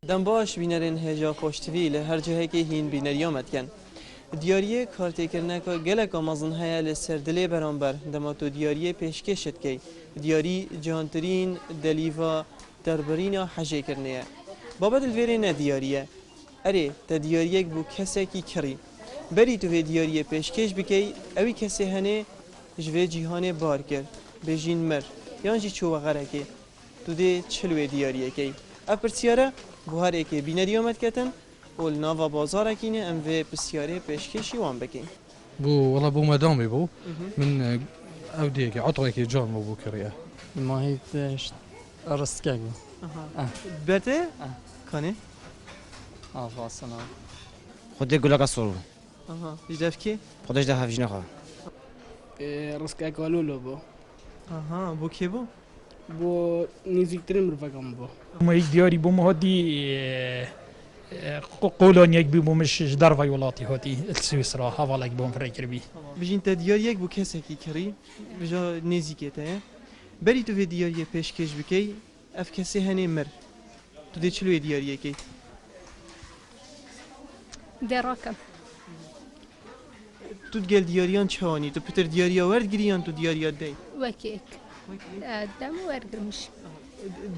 دم باش بینرین هجا خوشتوی له هر جهه که هین بینریامت کن. دیاریه کارتی کرنه که گلک آمازن هیا لسردلی برانبر دما تو دیاریه پیشکشت کی. دیاری جهانترین دلیوا دربارین حجه کرنه. بابت الویرین دیاریه. اره تا دیاریه بو کسی کی کری. بری تو دیاریه پیشکش بکی اوی کسی هنه جوه جهان بار کرد. بجین مر. یانجی چو وغره کی. تو دی چلوه دیاریه کی. اپرسیاره بوهر اکی بینریامت کتن ول ناوا بازار کینه ام و بسیاره پیشکشی وان بکین. بو والله بو مدامي بو من اوديك عطرك جان بو كريه ما هيتش رستكاغو بته؟ کنه؟ فاصنا خودت گلا کسر آها. جدف کی؟ خودش ده هفیش نخواه رستكاغو لولو بو آها. بو کی بو؟ بو نزيكترين مرفقهم بو ما یک دیاری بوم هادی قولان یک بوم مش درفای ولاتی هاتی سوئیسرا حوالک بوم فکر بی. بجین تا دیاریه بو کسی کی کری بجا نزیکته. بری تو دیاریه پیشکش بکی اف کسی هنه مر. تو دی چلوه دیاریه کی؟ دراكم تو گل دیاریان چهانی تو پتر دیاریا ورد گریان تو دیاریا دی. وكيك دم ورقرمش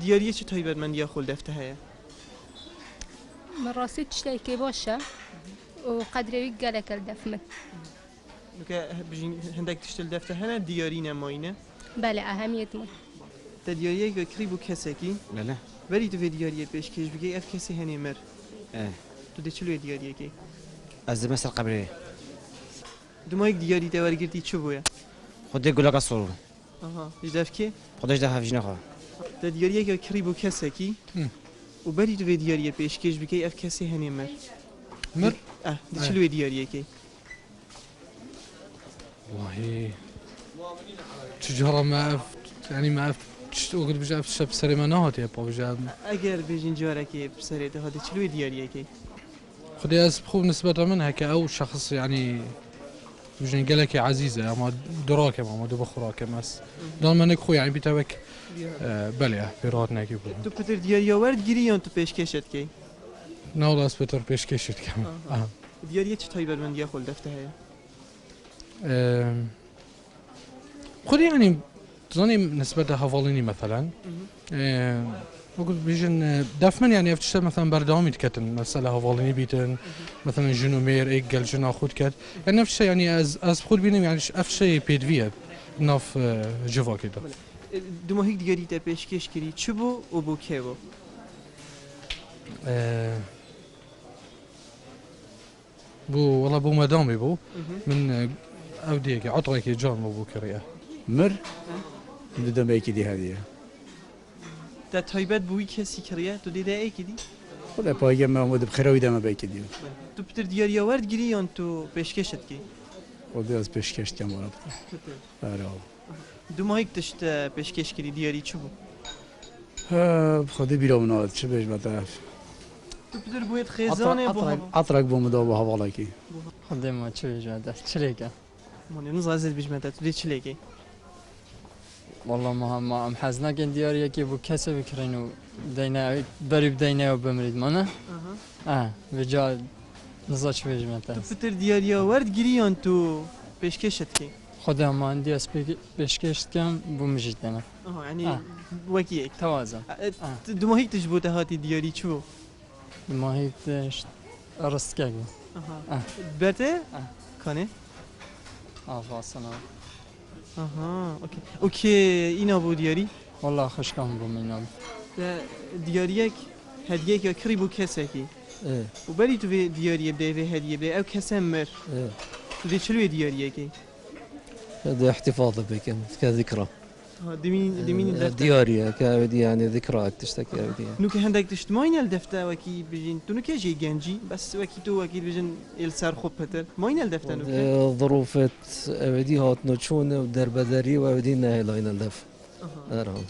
دیاریه چه تایبت من دیا خول دفته هیا؟ من راسي تشتاكي باشا وقدري قالك الدفمن نوکه بجین هندک تشتل دفته هنه دیاری نماینه. بله أهمية مو تا دیاریه که کری بو کسی کی نه نه بری تو دیاریه پیشکش بکی اف کسی هنه مر. اه تو دی چلوه دیاریه کی؟ از مثل قبره دما یک دیاری تا ورگرتی چه بویا؟ خودت گلا کسر آها. جدف کی؟ خودش ده هفیش نخواه تا دیاریه که کری بو کسی کی و بری تو دیاریه پیشکش بکی اف کسی هنه مر. مر دی چلوه دیاریه کی؟ والله تجارة ما يعني ما اقول بجا في شب سري مناهات يا بجا اگر بجین جاره که بسره ده هادی چلوه دیاریه کی؟ خدي از بخوف نسبة منها كأو شخص يعني بجن قالك عزيزة اما دراك اما دو بخراك مس دون منك خو يعني بيتوك بله برات نكي بو تو پتر دیاریا ورد گریان تو پیشکشت کی؟ ناول از بتر پیش کشید کم دیاریه چه تایبت من دیا خول دفته هیا؟ خدي يعني تظني نسبة هفاليني مثلا بقول بيجن دافمن يعني افتشت مثلا بردامي تكتن مسألة هفاليني بيتن مثلا جنومير ايق قال جنا خود كت يعني نفس الشيء يعني از خود بينم يعني افشي بيدفيا ناف جوا كده دو ماهی دیاری تا پیشکش کری چه بو و بو که بو؟ بو والله بو مدامي بو من اوديك عطرك جان بو كريه مر بدم بيكي دي هذه تا تایبت بوی کسی کریه تو دیده ای کدی؟ خدا بايجي ما مود بخير دم بيكي دي تو پتر دیاریا ورد گریان تو پیشکشت کی؟ خدا از پیشکش کم ورد آره دو ماهی تشت پیشکش کری دیاری چه بو؟ خدا بیرون ناد چه بیش مثلا تو پتر بوید خیزانه بو هوا عطرك بومدو بو حوالاكي خدي ما تشوي جاده تشليكا مانه نزازید بیش متى تو دی چلی کی؟ والله ما ام حزنا كان دياري كي بو كسب بكرينو دينا بري بدينا وبمريد مانا بجا نزاش تو بيجمنتا پتر دیاریا ورد گریان تو پیشکشت کی؟ خدا ما عندي اس بيشكشت كم بو مجيد انا آها یعنی وکی یک توازن دو ماهی تش بو تهاتی دیاری چه بو؟ ما هيتش رستكاغو آها. بته؟ کنه؟ فاصنا آها. اوکی. اوکی اینا بو دیاری؟ والله خوش كان بو مينال دیاریک هدیه که کری بو کسی کی؟ و بری تو دیاریه بده هدیه بده او کسی مر. تو دی چلوه دیاریه کی؟ هذا احتفاظ بك كذكرى دمين الدفتر ديارية كأودي يعني ذكرى تشتكي أودي نوك هندك تشتماين الدفتر وكي بيجين تو نوك جي جنجي بس وكي تو وكي بيجين السر خوب بتر ماين الدفتر نوك ظروف أودي هات نوتشون ودر بدري وأودي نهلاين الدف أرام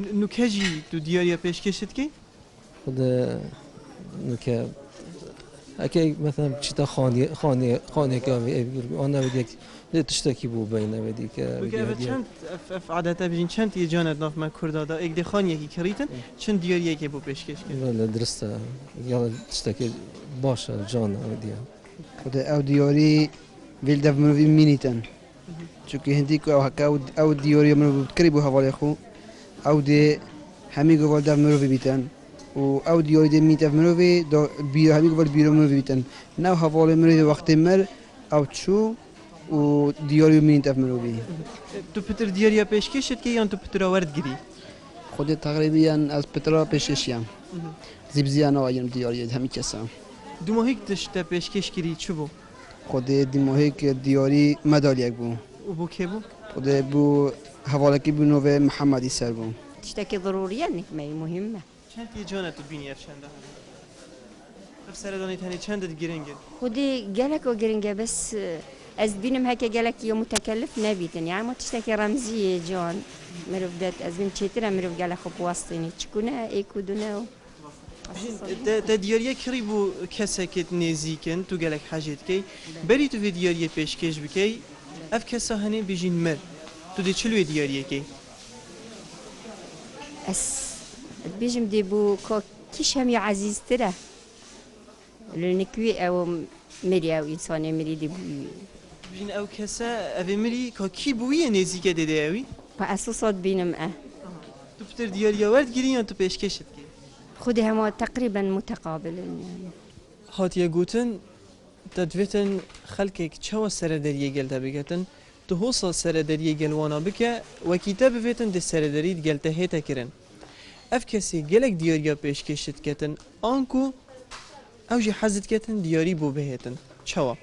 نوك جي تو دياريا پیش کشت کی؟ هذا نك اکی مثلا چیتا خانه که آن نبود یک تشتکی بود بین نبودی که بگه اوه چند اف عادتا بجین چند یه جانت ناف من کردادا اگه دی خان یکی کریتن چند دیاریه که بو پیشکش کرد ولی درسته یا تشتکی باشه جان نبودی خود او دیاری ویل دف مروی مینیتن چونکه هندی که او دیاری مروی بکری بو حوالی خو او دی همی گوال دف مروی بیتن و او دیاری دی میتف مروی همی گوال بیرو مروی بیتن نو حوالی مروی وقت مر او چو و دیاری مینیتف مروی تو پتر دیاریا پیشکشت که یا تو پتر آورد گیری خود تقریبا از پترا پیششیم زیبزیان آیم دیاری همی کسام دو ماهی تشت پیشکش کردی چه بو؟ خود دیماهی که دیاری مدالیک بو و بو که بو؟ خود بو حواله کی بو نوه محمدی سر بو تشتكي ضرورية نكمة مهمة چند یه جانت تو بینی افشنده اف سردانی تانی چند گرنگه خودي جالك وجرينجا بس از بينم هكا جالك يوم متكلف نبيتن يعني ما تشتكي رمزية جون مرف دات از بين تشتري مرف جالك خب واسطيني تشكونا ايكودونا تا دیاریه کری بو کسی که نزیکن تو گلک حاجت کی بری تو دیاریه پیشکش بکی اف کسا هنی بیجین مر تو دی چلوی دیاریه کی اس بيجم دي بو كيش هم عزيز ترى لنكوي او مري او انسان مري دي بو بیجین او کسا اوی مری که کی بویه نزیکه دیده اوی فاساسات بينم تو پتر دیاریه ورد گیری یا تو پیشکشت کی خودي هما تقريبا متقابل يعني هاتیه گوتن تدویتن خلکک چوا سردریه گل بگتن تو حوصل سردریه گل وانا بکه و کتاب بفیتن دی سردریت گل تهیتا کرن اف کسی گلک دیاریا پیشکشت کتن آنکو اوجی حزد کتن دیاری بو بهیتن چوا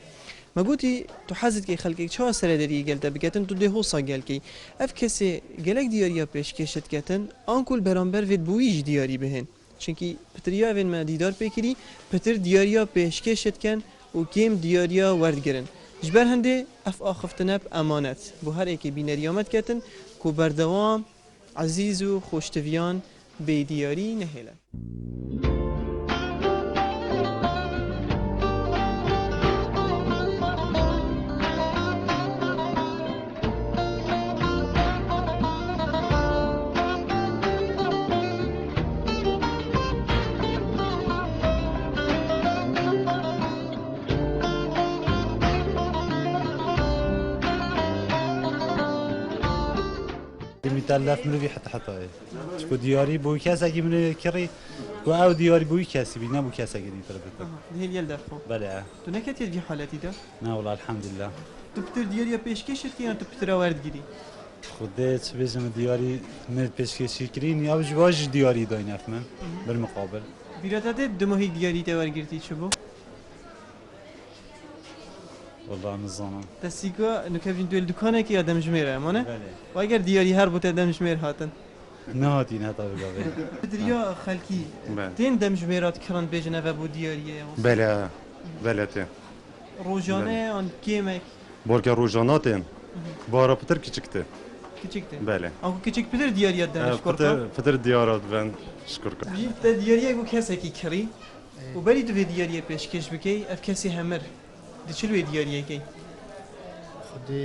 مگوتی تو حزد که خلکک چوا سردریه گل بگتن تو دی حوصل گل کی اف کسی گلک دیاریا پیشکشت کتن آنکو برانبر وید بویج دیاری بهن چونکی پتریا اون ما دیدار پیکری پتر دیاریا پیشکشت کن و کیم دیاریا ورد گرن جبر هنده اف آخفتنب امانت بو هر ایکی بینریامت کتن کو بردوام عزیز و خوشتویان به دیاری نهیلن تلف منو حتى شكو دياري بوي كاس اجي من كري او دياري بوي كاسي بينا بو كاس اجي ترى هي اللي دفعوا بلا تو نكتي في حالتي ده لا والله الحمد لله تو بتر دياريا پیشکشت کی تو بتر ورد گیری خديت بيجم دياري من بيشكي كرين يا واج دياري داين افهم بالمقابل بیراتت دماهی دیاری تور گرتی چه بو والله نظام تسیگا نکفین دویل دکانه کی آدم جمیره مانه و اگر دیاری هر بوده آدم جمیر هاتن نهاتين هذا بقى بدریا خلکی تین دم جمیرات کران بیجنه و بو دیاریه بله بله تی روزانه آن کیمک بولك روجاناتين بارا بتر كيشكتي küçüktü. بله Ama küçük bilir diğeriyattan şkorka. فتر ديارات ben شكرك Bir de diğeriye bu keseki kiri. و بری تو دیاریه پیشکش بکی اف کسی همر دی چلوی دیاریه کی خودی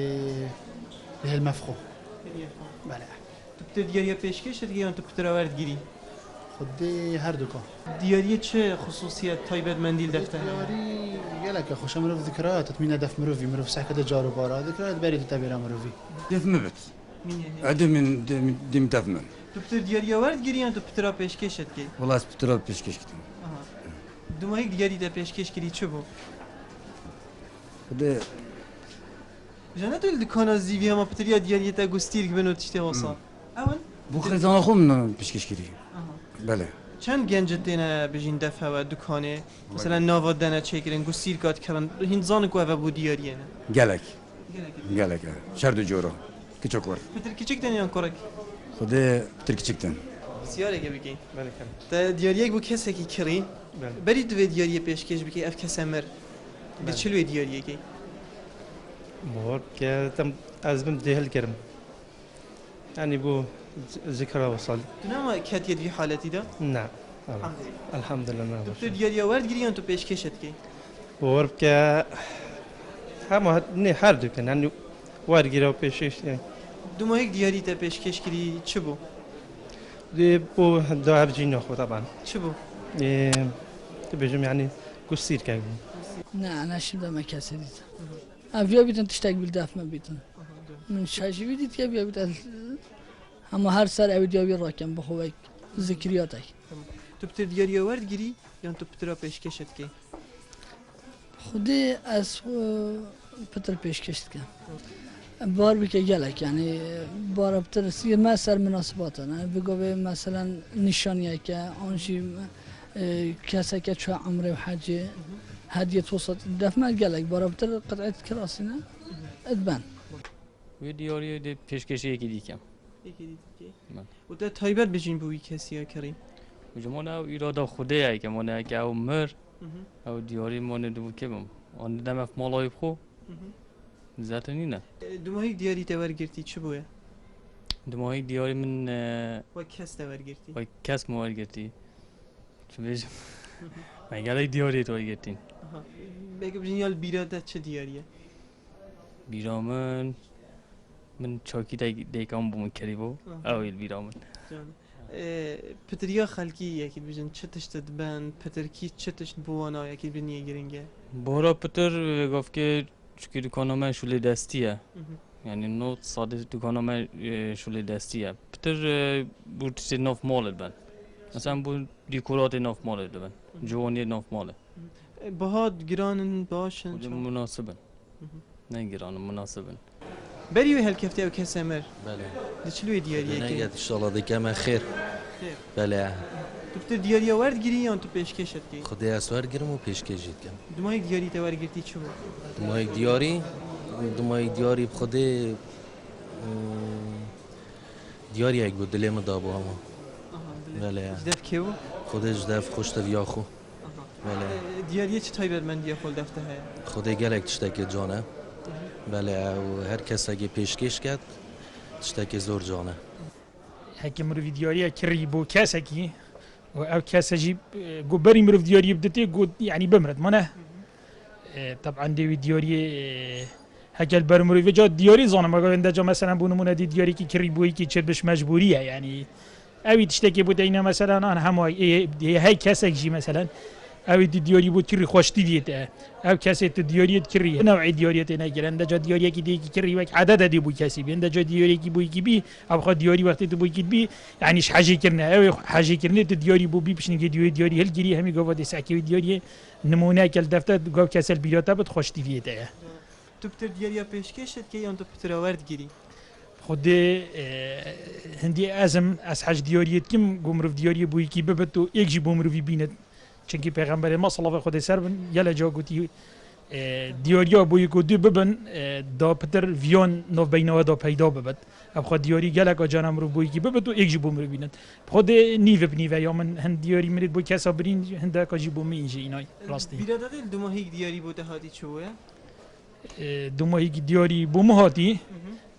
به المفخو بله تو بتر دیاریه پیشکش دیگه یا تو بتر آورد گیری خودی هر دوکا دیاریه چه خصوصیت تایبت مندیل دفته دیاری گلک خوش مروف ذکرات تمینه دف مروفی مروف ساکت جارو بارا ذکرات بری تو تبیرا مروفی دف مبت عدم من دم دف من تو بتر دیاریه آورد گیری یا تو بتر پیشکشت کی والله بتر پیشکش کردم دومایی دیاری ده پیشکش کردی چه بو خدا جنت ول دکان از زیوی هم بتریا دیاری تا گستیر که بنو تشته واسا اون بو خریدان خو من پیشکش کردی بله چند گنج دینه بجین دفعه و دکانه مثلا نواد دنه چه کردن گستیر کات کردن هندزان کو و بو دیاریه نه گلک گلک شرد جورو küçük var بتر küçük deniyor korek خدا بتر küçükten سیاره که بگی بله کن تا دیاریه بو کسی که کری بری دو دیاریه پیشکش بگی اف کس امر به چلوی دیاریه کی بور که تم از بم دهل کردم یعنی بو ذکر وصل تو نما کتیت في حالتی ده نه الحمد لله تو دیاریه ورد گیری تو پیشکشت کی باور بکە هەموو نه هەردووکەن هەنوو وەرگیرە و پێشش دوماهێک دیاری تە پێشکەشکری چ بوو؟ بۆ داهەرجی نەخۆ تەبان چ بوو؟ دەبێژم یعنی گوستیرکە بوو. نه أنا شبه ما كاسة ديت أبيا بيتن تشتاق بالداف ما بيتن من شاشة بيدت يا أبيا بيتن أما هر سر أبي أبي راكم بخوك ذكرياتك تو پتر دیاریە وەرگیری یان تو پترا پێشکەشت کەی؟ خودي أس بتر بيش كشتك بار بك جالك يعني بار بتر سي ما سر مناسبات أنا بقول مثلا نشانية كأنشي كاسة كشوا عمري وحاجة هدية وسط دف ما جالك بار بتر قطعة كراسينا أدبان ویدیاری دی پیشکشی یکی دیکم و ده تایبەت بژین بووی کەسیە کەڕی جمعنا ایرادا خوده ای که منه که او مر او دیاری منه دو که بم آن دم اف مالای خو زاتنی نه دوماهێک دیاری تە وەرگرتی چ بووە؟ دماغی دیاری من وە کەس تە وەرگرتی؟ وای کس موال گرتی چه بیشم من گله دیاری تو گرتین بگه بژین یال بیرادە چه دیاریە؟ بیرامن من چاکی دیکم بوم کری بو اویل بیرامن پتریا خەلکی یەکیت بژن چ تشتت بەن پترکی چ تشت بووانە یەکیت بنیە گرنگە؟ بورا پتر گفت که چکی دکانم شوله دستیه یعنی نوت ساده دکانم شوله دستیه پتر بود چیز ناف مالت بن مثلا بود دیکورات ناف مالت بن جوانی ناف ماله بەهات گرانن باشن مناسبن نه گرانن مناسبن بەری وێ هەلکەفتێ و کەسە مەر بله دەچلوێ دیاریەکە نگید انشالله دیگه من خیر بله تو پتر دیاریە وەرگیری یان تو پێشکەشت کەی؟ خدای اسوار گرم و پیشکشید کم دوماهێک دیاری تە وەرگرتی چ بوو؟ دمای دیاری بخوده دیاری یک بود دلیم دابو همه بله جدەف کێ بوو؟ خودش دف خوشت ویاخو بله دیاریە چ تایبەتمەندیە خۆل دەفتە هەیە؟ خدای گلک تشتکی جانه بله و هر کس اگه پیشکش کرد تشتکی زور جانه هەکی مرۆڤی دیاریە کڕی بۆ کەسێکی و ئەو کەسەژی گوبەری مرۆڤ دیاری بدەتێ گوت یعنی بمرد منە طبعا دەوی دیاری هەگەل بەر مرۆڤ جا دیاری زانم ئەگەوێندە جا مەسەلەن بوو نمونە دی دیارێکی کڕی بۆیکی چێت بش مەجبوریە یعنی ئەوی تشتێکی بۆ دەینە مەسەلەن ئان هەمووی هەی کەسێکژی مەسەلەن ئەوی دیاری بۆ کڕی خۆشتی دێتە ئەو کەسێت دیاریت کڕی نەوعی دیارێت نەگەرن دەجا دیارێکی دیکی کڕی وەک عادەدە دی بووی کەسی بێن دەجا دیارێکی بوویکی بی ئەوخوا دیاری وەختی تو بوویکیت بی یعنیش حەجیکردنە ئەوێ حەجیکردنێت دیاری بۆ بی پشنگی دیاری هەلگیری هەمی گۆڤە دەساکەوی دیاری نمونەکەل دەفتە گۆ کەسەل بیرۆتە بت خۆشتی دێتەیە تو پتر دیاریە پێشکەشت کەی یان تو پترە وەرگیری؟ خودێ هەندی ئەزم ئەس حەج دیاریت کم گۆ مرۆڤ دیاری بوویکی ببێت و یەکژی بۆ مرۆڤی بینێت چونکی پێغەمبەرێ مەسەڵەوە خودی سەر بن یەلە جا گوتی دیاریا بۆیک و دوو ببن دا پتر ڤیۆن نۆڤبەینەوەدا پەیدا ببێت ئەوخوا دیاری گەلێکا جانە مرۆڤ بۆیکی ببێت و یەکژی بۆ مرۆڤ بینێت خودێ نیڤ بنیڤە یا من هەند دیاری مرێت بۆ کەسا برین هەندێکاژی بۆ منیژە ئینای ڕاستی بیرادەدێت دوماهێک دیاری بۆ دەهاتی چ بووە؟ دوماهێکی دیاری بۆ مهاتی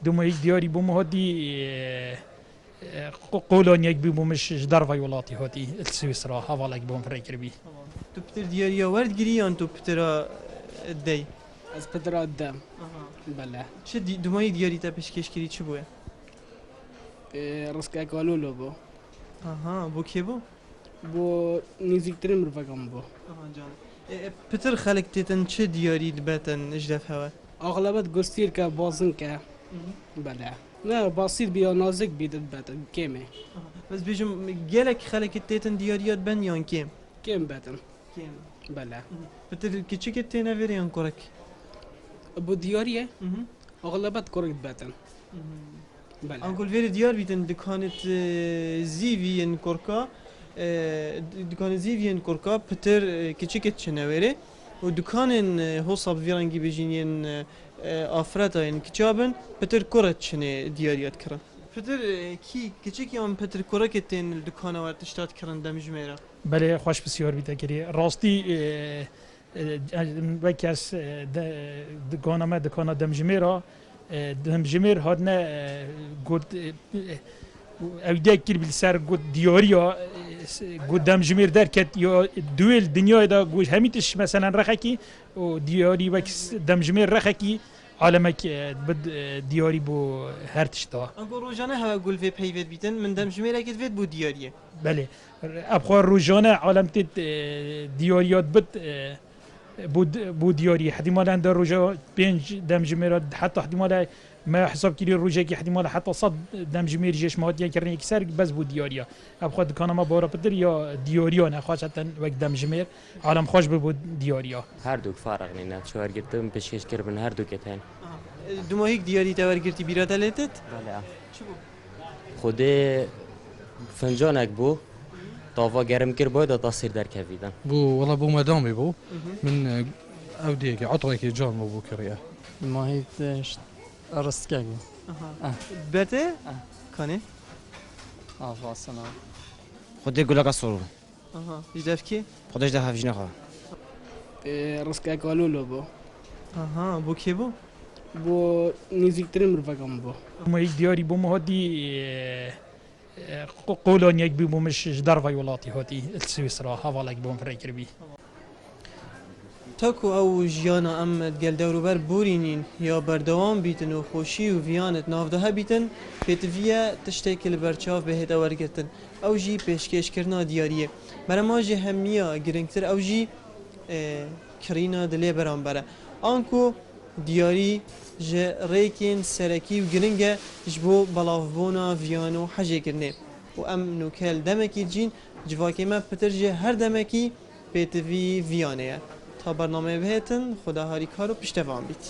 دوماهێک دیاری بۆ مهاتی قۆلۆنیەک بوو بۆ مش ji dervayê welatî hatî Swîsra hevalek bom firê kiribî تو پتر دیاریە وەرگیری یان تو پترا دەی؟ از پتر دم بله چه دوماهێک دیاری تە پێشکەشکری چ بووە؟ ڕستکە کالۆلۆ بۆ ئاها بۆ کێ بوو؟ بۆ نزیکترین مرۆڤەکەم بۆ پتر خەڵک تێتەن چه دیاری دبێتن ژ دەفەوە؟ ئاغلبەت گوستیرکە بازنکە بله نه باسیت بیا نازک بیدت بێتن کێمێ بەس بێژم gelek خەڵکت تێتن دیاریات بەن یان کێم؟ کێم بێتن بله پتر کچێکت تێنەوێرە یان کوڕک؟ بۆ دیاریە ئاغلبەت کوڕک بێتن ئەنگولڤێرە دیار بیتن دکانت زیڤیên کورکا دکان زیڤیên کورکا پتر کچێکت çنەوێرێ و dukanên hosa bi vî rengî bêjînên afretayên kicabin pitir kuret çinê diyariyat kirin. Pitir kî kiçik yan pitir kurekê tên li dukana we tiştat kirin demjimêre. Belê xweş bisyar bî te kirî rastî wekes dikana me dikana demjimêra demjimêr hatine got ew dek kir bil ser got diyariya قدام جمير دركت يو دويل دنيا دا قوش هميتش مثلا رخكي ودياري وكس دم جمير رخكي عالمك بد دياري بو هرتش توا انگو روزانه ها گل في پیوت بیتن من دم جمیره کت وید بو دیاریه بله ابخوار روزانه عالمت دياريات بد بو دياري حدي مال عند الرجاء بينج دم جمير حتى حدي مال ما حساب كيلي الرجاء كي حدي مال حتى صد دم جمير جيش مهات يكرني يكسر بس بو دياريا ابخو كان ما بورا بدر يا دياريا نه خاصه وقت دم جمير عالم خوش بو دياريا هر دوک فرق نینه چهار گرتم پیشکش کردن هر دوکت هن دماهيك دياري تاور گرتی بیرات لتت بله چی بو خود فنجانک بو طاوا گرم کر باید تصیر در کفیدن بو والله بو مدامي بو من اوديك عطرك جان مو بو كريه ما هيت رستكاغي بته کنه فاصنا خودی گلگا سرو آها جدف کی خودش ده هفیش نخوا رستكاغي قالوا بو آها بو کی بو بو نزيكترين مرفقهم بو ما هيك دياري بو مهدي قولون يك بو مش درفا ولاتي هاتي سويسرا حوالك بو فريكر بي تاکو او جیانا ام گل دوروبر بورینین یا بردوام بیتن و خوشی و ویانت نافده بیتن پیتویه تشتیک لبرچاف بهت اورگرتن او جی پیشکش کرنا دیاریه برای ما جی همیا گرنگتر او جی کرینا دلی برام بره آنکو دیاری جه ریکین سرکی و گرنگه جبو بلافبونا ویانو حجه کرنه و ام نوکل دمکی جین جواکی ما پتر جه هر دمکی پیتوی ویانه تا برنامه بهتن خدا هاری کارو پشتوان بیت